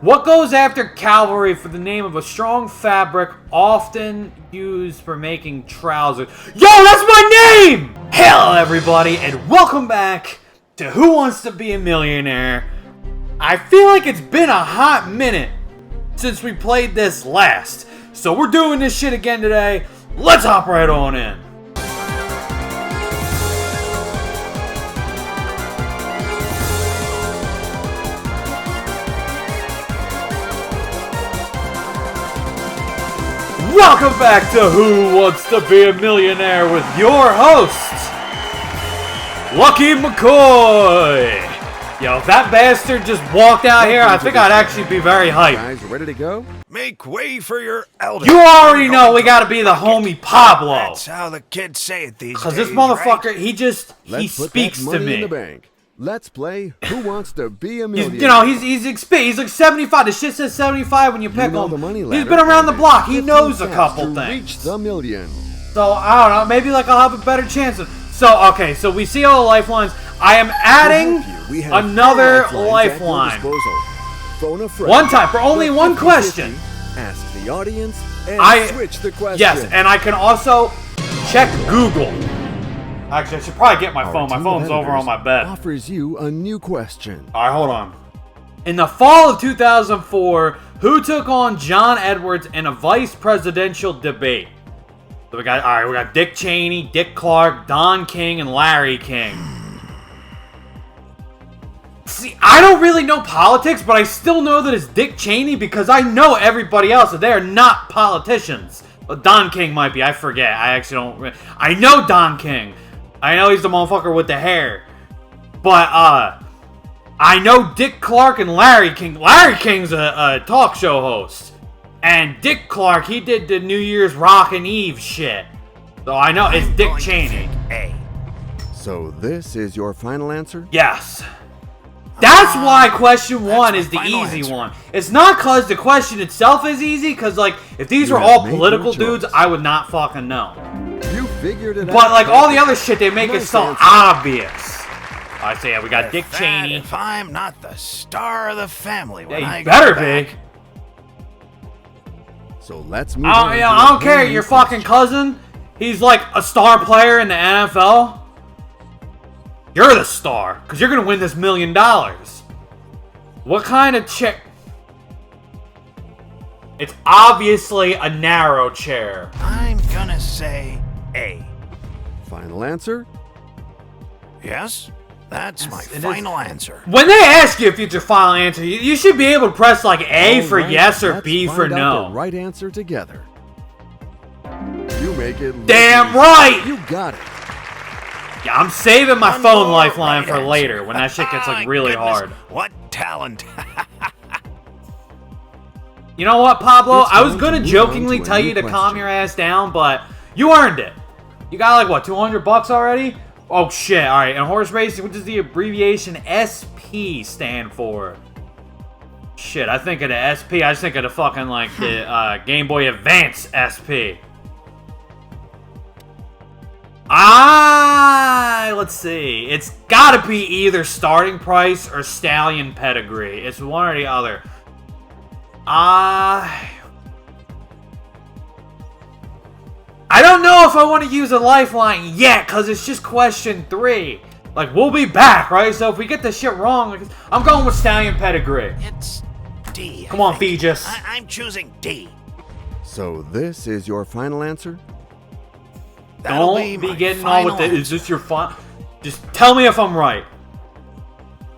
What goes after cavalry for the name of a strong fabric often used for making trousers? Yo, that's my name! Hello everybody and welcome back to Who Wants to Be a Millionaire. I feel like it's been a hot minute since we played this last. So we're doing this shit again today. Let's hop right on in. Welcome back to Who Wants to Be a Millionaire with your host, Lucky McCoy. Yo, if that bastard just walked out here, I think I'd actually be very hyped. Guys, ready to go? Make way for your elder. You already know we gotta be the homie Pablo. That's how the kids say it these days. Cause this motherfucker, right? he speaks to me. In the bank. Let's play Who Wants to Be a Millionaire. You know, he's like 75. The shit says 75 when you pick him. He's been around the block. He knows a couple things. Reach the million. So I don't know. Maybe like I'll have a better chance. So okay. So we see all the lifelines. I am adding another lifeline. Phone a friend. One time for only one question. Ask the audience and switch the question. Yes, and I can also check Google. Actually, I should probably get my phone. My phone's over on my bed. Offers you a new question. All right, hold on. In the fall of 2004, who took on John Edwards in a vice presidential debate? So we got Dick Cheney, Dick Clark, Don King, and Larry King. See, I don't really know politics, but I still know that it's Dick Cheney because I know everybody else, and they are not politicians. Well, Don King might be. I forget. I actually don't. I know Don King. I know he's the motherfucker with the hair. But, I know Dick Clark and Larry King. Larry King's a talk show host. And Dick Clark, he did the New Year's Rockin' Eve shit. So I know it's Dick Cheney. So this is your final answer? Yes. That's why question one is the easy one. It's not because the question itself is easy, because, like, if these were all political dudes, I would not fucking know. You figured it out. But, like, all the other shit, they make it so obvious. I say, yeah, we got Dick Cheney. If I'm not the star of the family when I better go back. be. So let's move on. I don't care, your fucking cousin. He's, like, a star player in the NFL. You're the star, because you're going to win this $1 million. What kind of chair? It's obviously a narrow chair. I'm gonna say A. Final answer? Yes? That's my final answer. When they ask you if it's your final answer, you should be able to press like A for yes or B for no. The right answer together. You make it. Damn right! You got it. Yeah, I'm saving my phone lifeline for later when that shit gets like really hard. What talent! You know what, Pablo? I was gonna jokingly tell you to calm your ass down, but you earned it. You got like what, $200 already? Oh shit! All right, in horse racing, what does the abbreviation SP stand for? Shit, I think of the SP. I just think of the fucking like the Game Boy Advance SP. Let's see. It's gotta be either starting price or stallion pedigree. It's one or the other. I don't know if I want to use a lifeline yet, because it's just question 3. Like, we'll be back, right? So if we get this shit wrong, I'm going with stallion pedigree. It's D. Come on, Feegis. I'm choosing D. So this is your final answer? Don't be getting all with it. Is this your final? Just tell me if I'm right.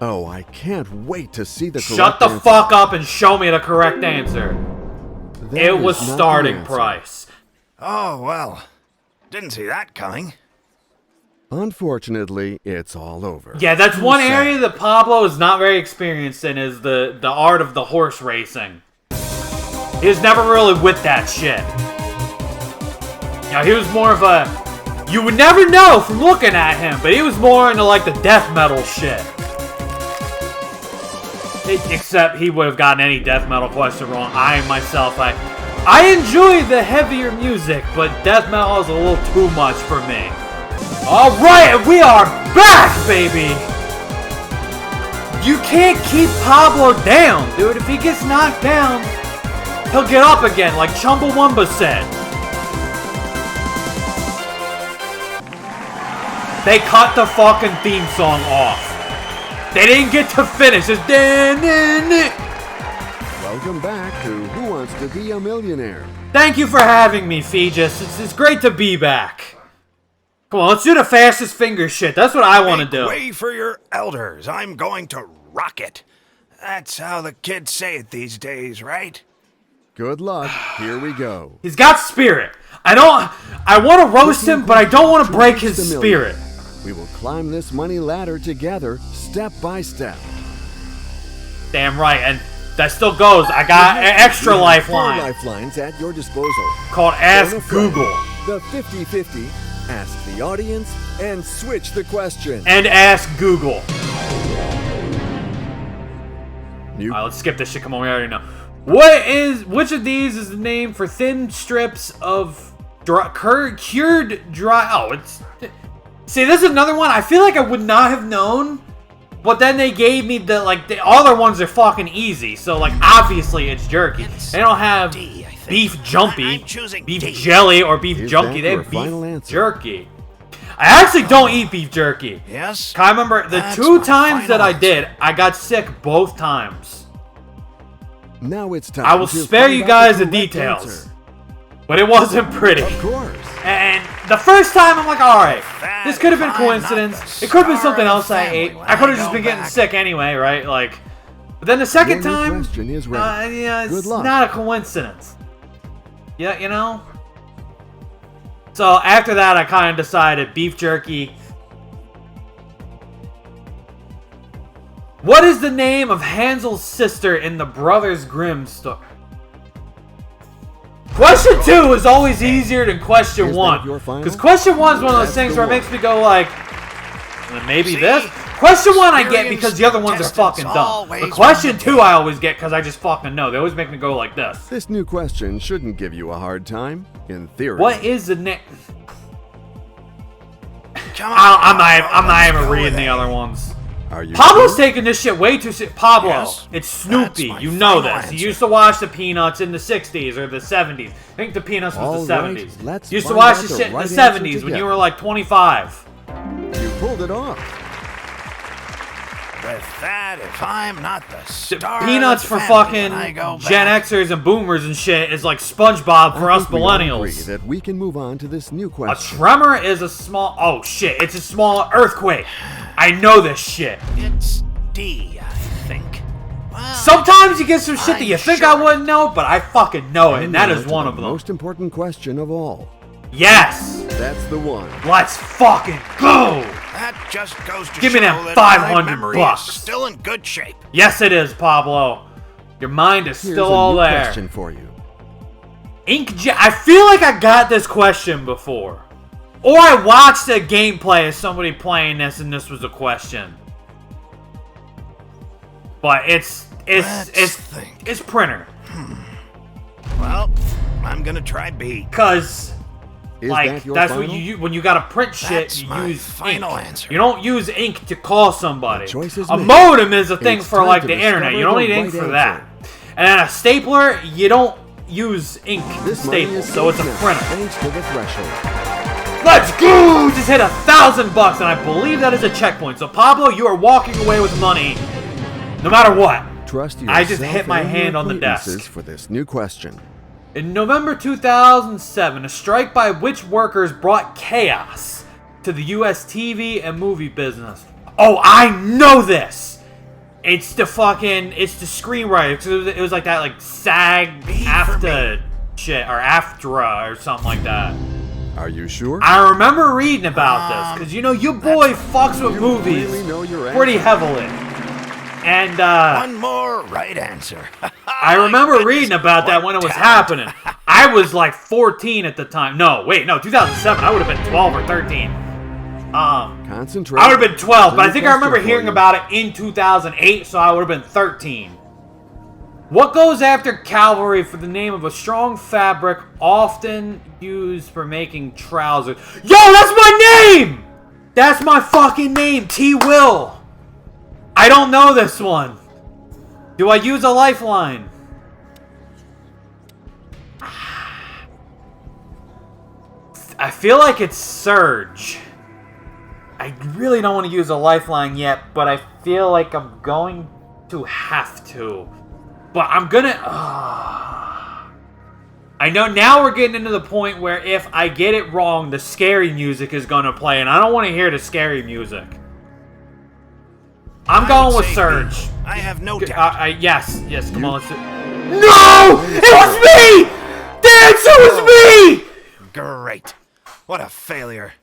Oh, I can't wait to see the correct Shut the answer. fuck up and show me the correct answer. It was starting price. Oh, well. Didn't see that coming. Unfortunately, it's all over. Yeah, that's one area that Pablo is not very experienced in, is the art of the horse racing. He was never really with that shit. Yeah, he was more of a... You would never know from looking at him, but he was more into like the death metal shit. Except he would have gotten any death metal question wrong. I enjoy the heavier music, but death metal is a little too much for me. Alright, we are back, baby! You can't keep Pablo down, dude. If he gets knocked down, he'll get up again, like Chumbawamba said. They cut the fucking theme song off. They didn't get to finish. It's Welcome back to Who Wants to Be a Millionaire? Thank you for having me, Feegis. It's great to be back. Come on, let's do the fastest finger shit. That's what I want to do. Way for your elders. I'm going to rock it. That's how the kids say it these days, right? Good luck. Here we go. He's got spirit. I want to roast him, but I don't want to break his spirit. We will climb this money ladder together, step by step. Damn right, and that still goes. I got an extra lifeline. 4 lifelines at your disposal. Called Ask Google. The 50-50. Ask the audience and switch the question. And Ask Google. New Alright, let's skip this shit. Come on, we already know. Which of these is the name for thin strips of cured dry... Oh, it's... See, this is another one I feel like I would not have known, but then they gave me the other ones are fucking easy, so, like, obviously it's jerky. They don't have beef jumpy, beef jelly, or beef junky. They have beef jerky. I actually don't eat beef jerky. Yes? I remember the 2 times that I did, I got sick both times. Now it's time. I will to spare find you out guys the correct details. answer. But it wasn't pretty. Of course. And the first time, I'm like, alright, this could have been coincidence. It could have been something else I ate. I could have just been getting sick anyway, right? Like, but then the second Your new time, question is ready. yeah, it's Good luck. not a coincidence. Yeah, you know? So after that, I kind of decided beef jerky. What is the name of Hansel's sister in the Brothers Grimm story? Question 2 is always easier than question Is 1. that your final? Because question 1 is one of those That's things the where it one. makes me go like, maybe See? this? Question 1 I get because the other ones are fucking dumb. Always But question win the 2 I always get because I just fucking know. They always make me go like this. This new question shouldn't give you a hard time, in theory. What is the name? Come on, I'm not let's even go reading with the it. other ones. Are you Pablo's sure? taking this shit way too serious. Pablo, Yes, it's Snoopy. that's my You know final this. You answer. used to watch the Peanuts in the 60s or the 70s. I think the Peanuts was All the right, 70s. let's You used to find watch out the the shit in right the answer 70s when you together. were like 25. You pulled it off. With that, if I'm not the star Peanuts of the for family when fucking I go Gen back, Xers and Boomers and shit is like SpongeBob for I us think we all agree millennials. that we can move on to this new A question. tremor is a small... Oh, shit. It's a small earthquake. I know this shit. It's D, I think. Well, Sometimes you get some shit that you I'm think I sure. wouldn't know, but I fucking know it, and that now is to one the of them. most important question of all. Yes! That's the one. Let's fucking go! that just goes to Give me show them that 500 my memory bucks. is still in good shape. Yes, it is, Pablo. Your mind is Here's still a all new there. question for you. I feel like I got this question before. Or I watched a gameplay of somebody playing this and this was a question. But it's Let's think. it's printer. Well, I'm gonna try B. Cause Is like that your that's final? what you when you gotta print shit, That's you my use final ink. answer. You don't use ink to call somebody. The choice is A made. modem is a thing It's for time like to the internet. discover You don't the need ink right for that. answer. And then a stapler, you don't use ink This money staples, is so it's a simple, printer. Thanks to the threshold. Let's go! Just hit $1,000, and I believe that is a checkpoint. So Pablo, you are walking away with money, no matter what. Trust I just yourself hit my and your hand on the acquaintances desk. for this new question. In November 2007, a strike by which workers brought chaos to the U.S. TV and movie business? Oh, I know this! It's the screenwriter. It was like that, like, SAG-AFTRA shit, or AFTRA, or something like that. Are you sure? I remember reading about this, because, you know, you boy fucks with movies really know your pretty answer. heavily. And, One more right answer. I remember reading about that when it was happening. I was like 14 at the time. No, 2007. I would have been 12 or 13. Concentrate. I would have been 12, but I New think I remember question for hearing you. about it in 2008, so I would have been 13. What goes after cavalry for the name of a strong fabric often used for making trousers? Yo, that's my name! That's my fucking name, T. Will. I don't know this one. Do I use a lifeline? I feel like it's Surge. I really don't want to use a lifeline yet, but I feel like I'm going to have to. But I'm gonna... I know now we're getting into the point where if I get it wrong, the scary music is gonna play, and I don't want to hear the scary music. I'm going with Surge. I have no doubt. Yes, come on. Let's do... No! It was me! The answer was me! Great. What a failure.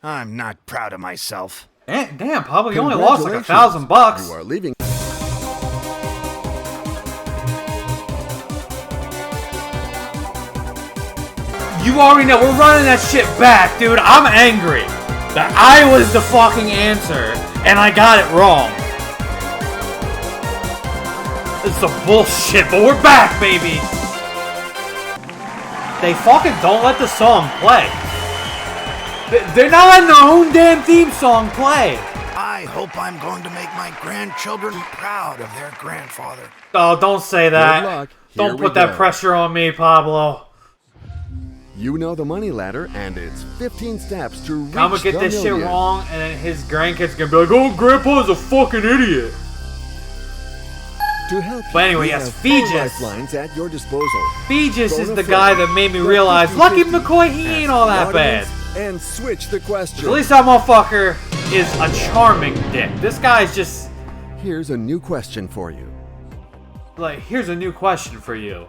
I'm not proud of myself. Damn, Pablo, you only lost like $1,000. You are leaving. You already know, we're running that shit back, dude. I'm angry that I was the fucking answer, and I got it wrong. It's some bullshit, but we're back, baby. They fucking don't let the song play. They're not letting their own damn theme song play. I hope I'm going to make my grandchildren proud of their grandfather. Oh, don't say that. Good luck. Don't put that pressure on me, Pablo. You know the money ladder, and it's 15 steps to reach I'm gonna get the this million. shit wrong, and then his grandkids gonna be like, "Oh, Grandpa's a fucking idiot." To help But anyway, you yes, have 4 Feegis. lifelines at your disposal. Feegis is Phone a the friend. guy that made me realize Go Lucky 50-50, McCoy, he ain't ask all the that bad. audience, and switch the question. At least that motherfucker is a charming dick. This guy's just Here's a new question for you. like, here's a new question for you.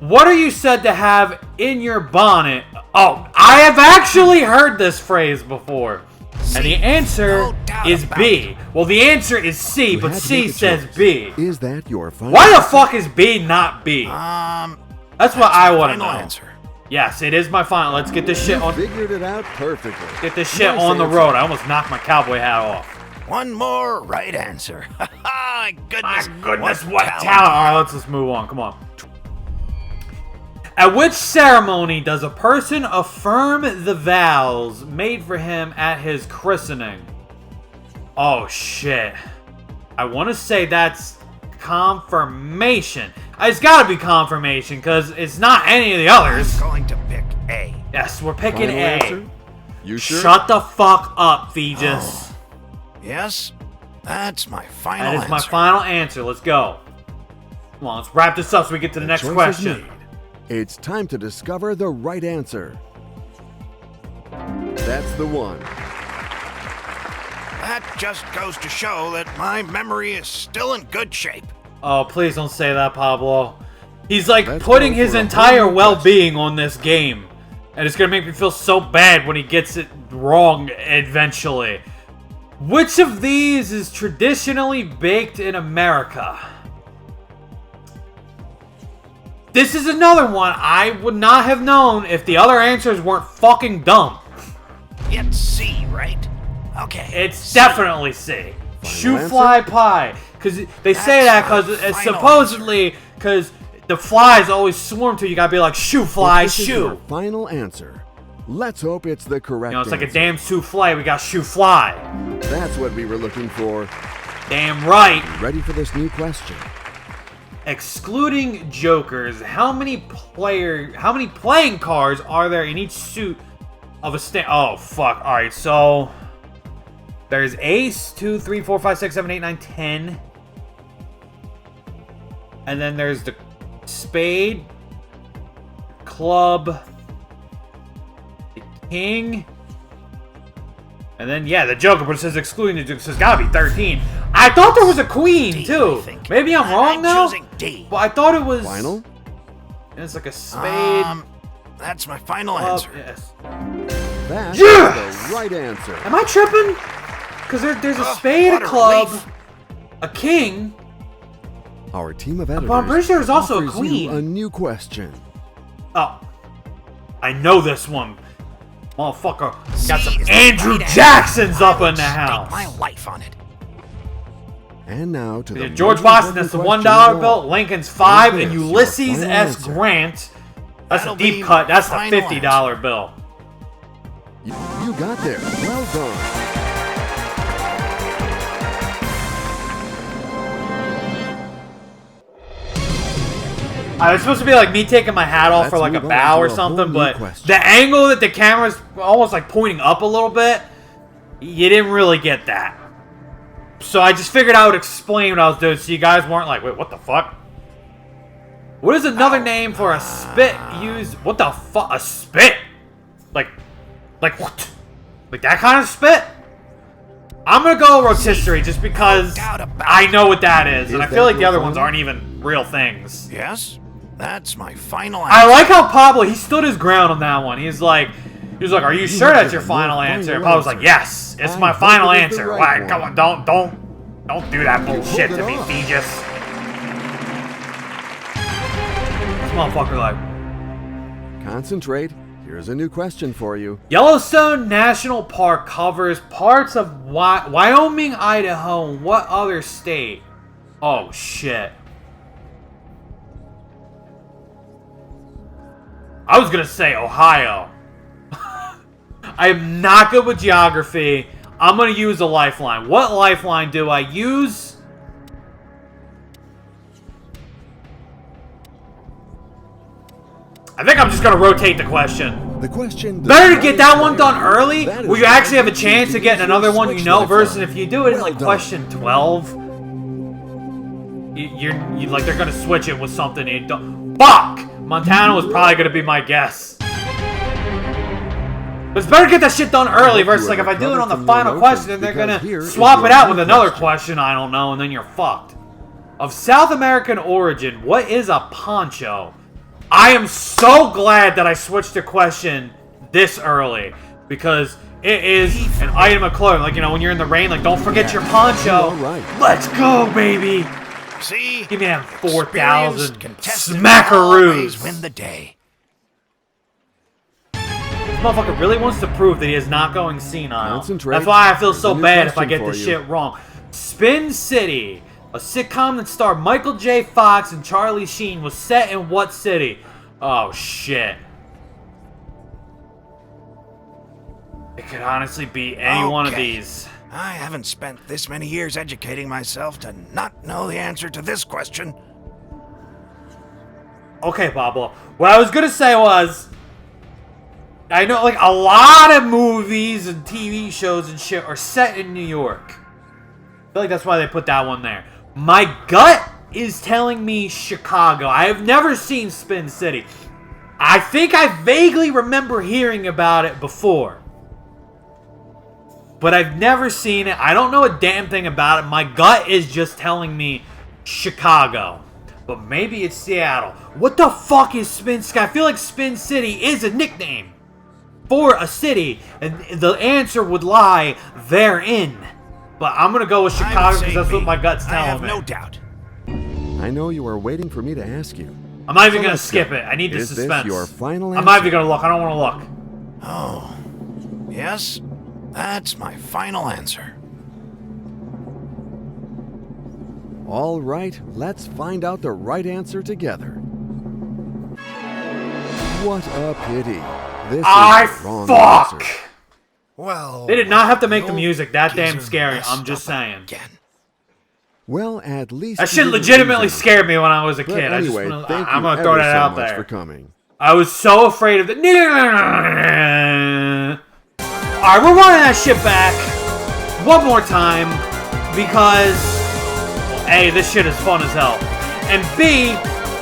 What are you said to have in your bonnet? Oh, I have actually heard this phrase before. And the answer No doubt is about B. it. Well, the answer is C, You but had to C make a says choice. B. Is that your final? Why the fuck is B not B? That's what I want to know. Final answer. Yes, it is my final. Let's get this shit You on. figured it out perfectly. Get this shit Nice on the answer. road. I almost knocked my cowboy hat off. One more right answer. My goodness. My goodness, what talent! All right, let's just move on. Come on. At which ceremony does a person affirm the vows made for him at his christening? Oh shit! I want to say that's confirmation. It's got to be confirmation because it's not any of the others. I'm going to pick A. Yes, we're picking Final A. answer? You sure? Shut the fuck up, Feegis. Yes, that's my final That is answer. my final answer. Let's go. Come on, let's wrap this up so we get to the next Choice is question. made. It's time to discover the right answer. That's the one. That just goes to show that my memory is still in good shape. Oh, please don't say that, Pablo. He's like Let's putting go his for a entire whole well-being on this game. And it's gonna make me feel so bad when he gets it wrong eventually. Which of these is traditionally baked in America? This is another one I would not have known if the other answers weren't fucking dumb. It's C, right? Okay. It's C. definitely C. Shoe answer? fly pie. Because they say that That's because my it's final supposedly because the flies always swarm to you. You gotta be like, shoe fly, If this is your shoe. final answer. Let's hope it's the correct You know, it's like a answer. damn souffle. We got shoe fly. That's what we were looking for. Damn right. Ready for this new question? Excluding jokers, how many playing cards are there in each suit of a stand? Oh fuck! All right, so there's ace, 2, 3, 4, 5, 6, 7, 8, 9, 10, and then there's the spade, club, the king, and then yeah, the joker. But it says excluding the joker, so it's gotta be 13. I thought there was a queen D, I too. think. Maybe I'm wrong I'm now. choosing D. Well, I thought it was Final? And it's like a spade. That's my final club, answer. yes. That's Yes! the right answer. Am I tripping? Because there's a Oh, spade, what a a club, relief. a king. Our team of editors I'm pretty sure there's also a offers queen. you a new question. Oh, I know this one. Motherfucker got C some is the Andrew right answer. Jacksons I up would in the stake house. my life on it. And now to the George most Washington, that's the important $1 question of bill. all. Lincoln's 5, Is and this your Ulysses final S. answer? Grant. That's That'll a deep be cut. That's the final $50 bill. You got there. Well done. It's supposed to be like me taking my hat off for like a bow or something, but the angle that the camera's almost like pointing up a little bit, you didn't really get that. So I just figured I would explain what I was doing so you guys weren't like, wait, what the fuck? What is another name for a spit used? What the fuck? A spit? Like what? Like that kind of spit? I'm gonna go rotisserie just because I know what that is, and I feel like the other ones aren't even real things. Yes, that's my final answer. I like how Pablo, he stood his ground on that one. He was like, are you sure that's your final answer? And Pablo's like, yes, it's my final answer. Why? Come on, don't do that bullshit to me, Feegis. This motherfucker like. Concentrate. Here's a new question for you. Yellowstone National Park covers parts of Wyoming, Idaho, and what other state? Oh, shit. I was gonna say Ohio. I am not good with geography. I'm gonna use a lifeline. What lifeline do I use? I think I'm just gonna rotate the question. The question. Better to get that one done early, where you actually have a chance of getting another one you know, versus if you do it in like question 12, you're like they're gonna switch it with something. You don't. Fuck! Montana was probably gonna be my guess. But it's better to get that shit done early versus like if I do it on the final question, then they're gonna swap it out with another question I don't know, and then you're fucked. Of South American origin, what is a poncho? I am so glad that I switched the question this early, because it is an item of clothing. Like, you know, when you're in the rain, like, don't forget your poncho. Let's go, baby. See? Give me that 4,000 smackaroos. Win the day. This motherfucker really wants to prove that he is not going senile. Concentrate. That's why I feel so bad if I get for this you. shit wrong. Spin City, a sitcom that starred Michael J. Fox and Charlie Sheen, was set in what city? Oh, shit. It could honestly be any one of these. I haven't spent this many years educating myself to not know the answer to this question. Okay, Pablo. What I was gonna say was, I know, like, a lot of movies and TV shows and shit are set in New York. I feel like that's why they put that one there. My gut is telling me Chicago. I have never seen Spin City. I think I vaguely remember hearing about it before, but I've never seen it. I don't know a damn thing about it. My gut is just telling me Chicago, but maybe it's Seattle. What the fuck is Spin City? I feel like Spin City is a nickname for a city, and the answer would lie therein. But I'm gonna go with Chicago because that's what my gut's telling me. I have no doubt. I know you are waiting for me to ask you. I'm not even gonna skip it. I need the suspense. Is this your final answer? I'm not even gonna look. I don't want to look. Oh, yes, that's my final answer. All right, let's find out the right answer together. What a pity. This is the wrong answer. Well, They did not have to make the music that damn scary. I'm just saying. Again. Well, at least That shit legitimately scared me when I was a But kid. anyway, I'm gonna throw that out there. For coming. I was so afraid of the. Alright, we're running that shit back one more time because A, this shit is fun as hell, and B,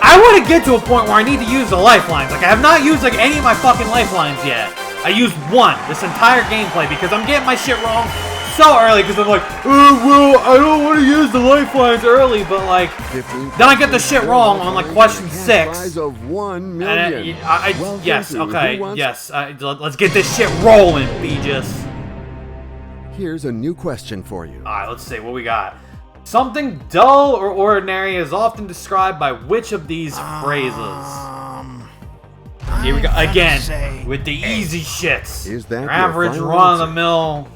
I want to get to a point where I need to use the lifelines. Like, I have not used like any of my fucking lifelines yet. I used one this entire gameplay because I'm getting my shit wrong so early because I'm like, oh, well, I don't want to use the lifelines early, but like, then I get the shit wrong on like question 6. Of 1 And million. yes, okay, yes. Let's get this shit rolling, Beegis. Here's a new question for you. Alright, let's see what we got. Something dull or ordinary is often described by which of these phrases? Here we go again with the easy shits. Is that your your average final run-of-the-mill?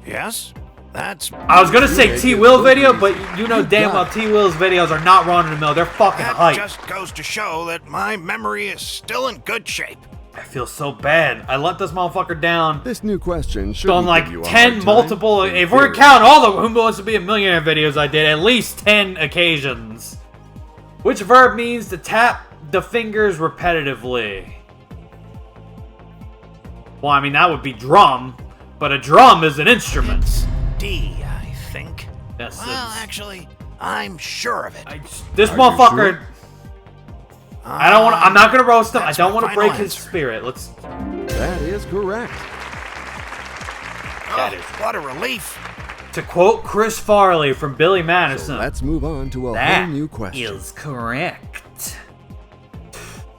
Yes, that's. I was gonna say T-Will video, but you know damn well T-Will's videos are not run-of-the-mill. They're fucking That hype. just goes to show that my memory is still in good shape. I feel so bad. I let this motherfucker down. This new question should On like give you a 10 hard multiple, time. if we're counting all the Who Wants to Be a Millionaire videos I did, at least 10 occasions. Which verb means to tap the fingers repetitively? Well, I mean, that would be drum, but a drum is an instrument. It's D, I think. Yes, well, actually, I'm sure of it. This Are you motherfucker... sure? I don't want to... I'm not going to roast him. I That's don't my want to break final his answer. spirit. Let's... That is correct. That Oh, is... what a relief. To quote Chris Farley from Billy Madison, Let's move on to a that whole new question. is correct.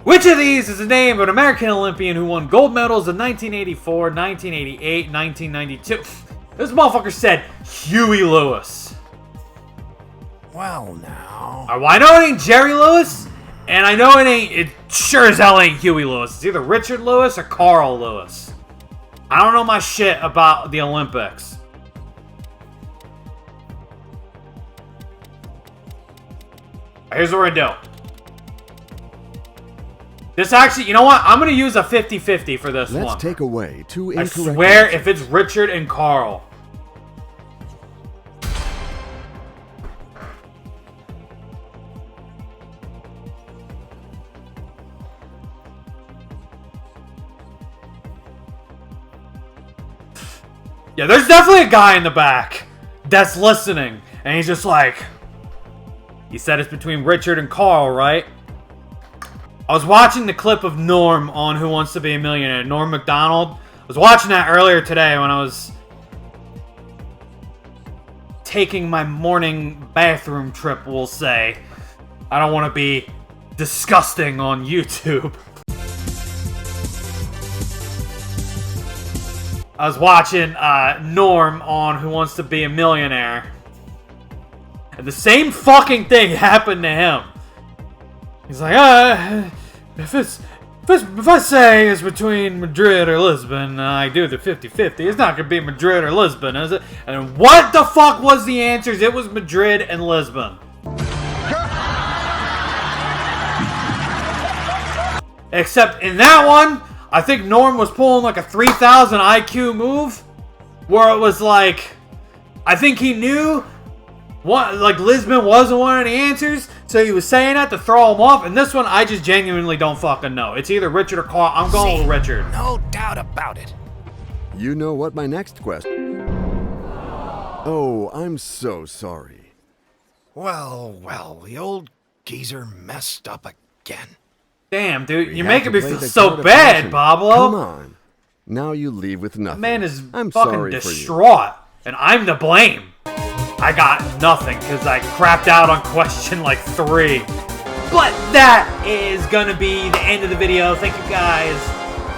Which of these is the name of an American Olympian who won gold medals in 1984, 1988, 1992? This motherfucker said Huey Lewis. Well, now. Well, I know it ain't Jerry Lewis, and I know it sure as hell ain't Huey Lewis. It's either Richard Lewis or Carl Lewis. I don't know my shit about the Olympics. Here's what we're gonna do. This actually, you know what? I'm gonna use a 50-50 for this one. Let's take away two I incorrect swear, answers. if it's Richard and Carl. Yeah, there's definitely a guy in the back that's listening, and he's just like, he said it's between Richard and Carl, right? I was watching the clip of Norm on Who Wants to Be a Millionaire, Norm Macdonald. I was watching that earlier today when I was taking my morning bathroom trip, we'll say. I don't want to be disgusting on YouTube. I was watching Norm on Who Wants to Be a Millionaire. And the same fucking thing happened to him. He's like, if I say it's between Madrid or Lisbon, I do the 50-50. It's not gonna be Madrid or Lisbon, is it? And what the fuck was the answers? It was Madrid and Lisbon. Except in that one, I think Norm was pulling like a 3,000 IQ move, where it was like, I think he knew what, like, Lisbon wasn't one of the answers, so he was saying that to throw him off. And this one, I just genuinely don't fucking know. It's either Richard or Carl. I'm going with Richard. No doubt about it. You know what my next question... Oh, I'm so sorry. Well, the old geezer messed up again. Damn, dude, We you're have making to me play feel the so card of bad, caution. Pablo. Come on. Now you leave with nothing. Man is I'm fucking sorry distraught, and I'm to blame. I got nothing because I crapped out on question like 3. But that is gonna be the end of the video. Thank you guys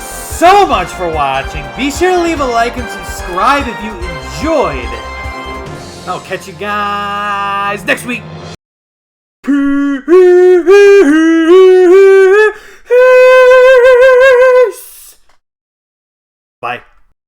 so much for watching. Be sure to leave a like and subscribe if you enjoyed. I'll catch you guys next week. Peace.